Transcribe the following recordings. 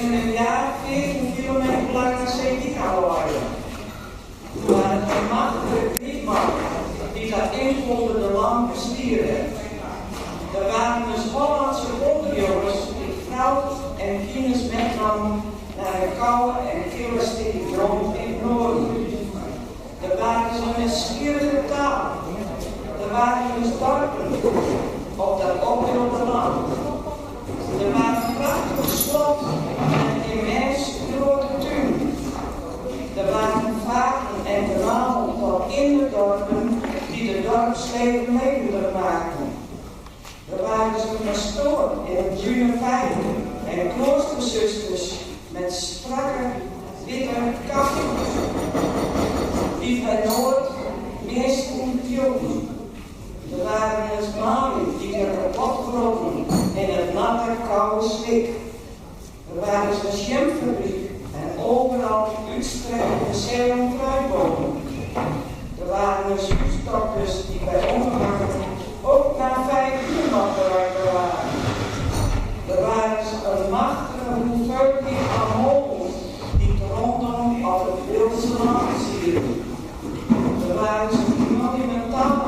binnen een jaar 14 kilometer lang naar Zeedik gaan waaien. Maar het machtige Grietman die dat invoelde de land bestieren. Er waren dus Hollandse onderjongens die vrouw en kines metnamen naar een koude en kille stukje grond in het noorden. Er waren ze met schierige taal. Er waren dus dorpen op dat opgeroepen land. Er waren prachtige sloten en immense grote tuinen. Er waren vaten en kanalen tot in de dorpen die de dorpsleven levendig maakten. Er waren ze pastoren in het groene vijver en kloosterzusters met strakke witte kappen die bij Noord meesten hielden. Er waren dus mannen die er kapot vroegen in het natte koude slik. Er waren dus jamfabriek en overal uitstrekkende zeeuwen en fruitbomen. Er waren dus huurstokkers die bij omgang ook na 5 uur nog bereikt waren. Er waren een machtige hoeveelheid aan molens die rondom op het wildse land zierden. Er waren monumentale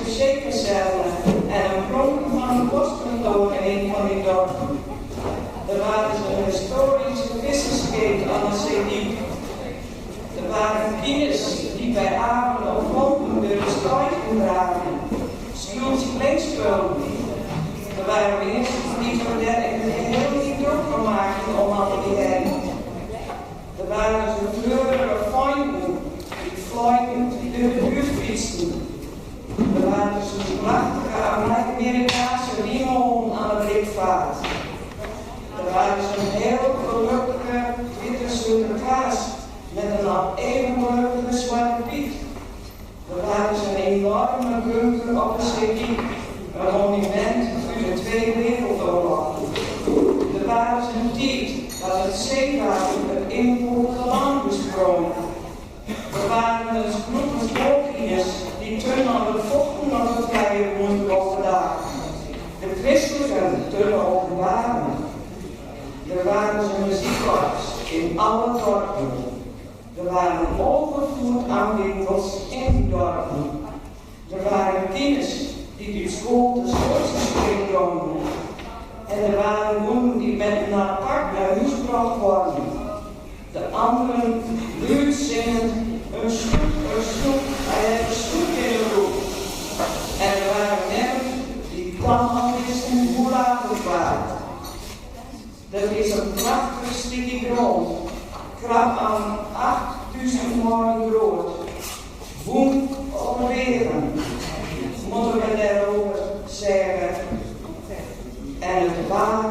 zekercellen en een pronk van een boskantoor in een van die dorpen. Er waren een historische vissersketen aan de Zeedik. Er waren kines die bij avond of pompen door de struiken dragen. Schultje kledingspullen. Er waren mensen die voor dat heel niet druk kon maken om al die heen. Er waren zo'n kleurige fijnen die vlijtend door de buurt fietsten. Er waren zo'n prachtige Amerikaanse riemelhonden aan de blikvaart. Er waren zo'n heel gelukkige witte Sinterklaas met een al even gelukkige zwarte Piet. Er waren zo'n enorme bunker op de Zeedik, een monument voor de Tweede Wereldoorlog. Er waren zo'n tijd dat het zeewater het invoerde land besproken. Er waren dus groepen volkjes die toen aan de vochten nog het vrije moesten overdag. De christelijken toen openbaren. Er waren ze muziekkorps in alle dorpen. Er waren overvloed aan winkels in die dorpen. Er waren kinders die uit school de schoolsysteem komen. En er waren woorden die met een apart naar huis gebracht worden. De anderen luid zingend een stoep, hij heeft een stoep in de roep. En er waren mensen die kwamen wisten hoe laat het was. Er is een prachtig stukje grond, krap aan 8000 morgen groot. Boem op een regen, moeten we daarover zeggen. En het water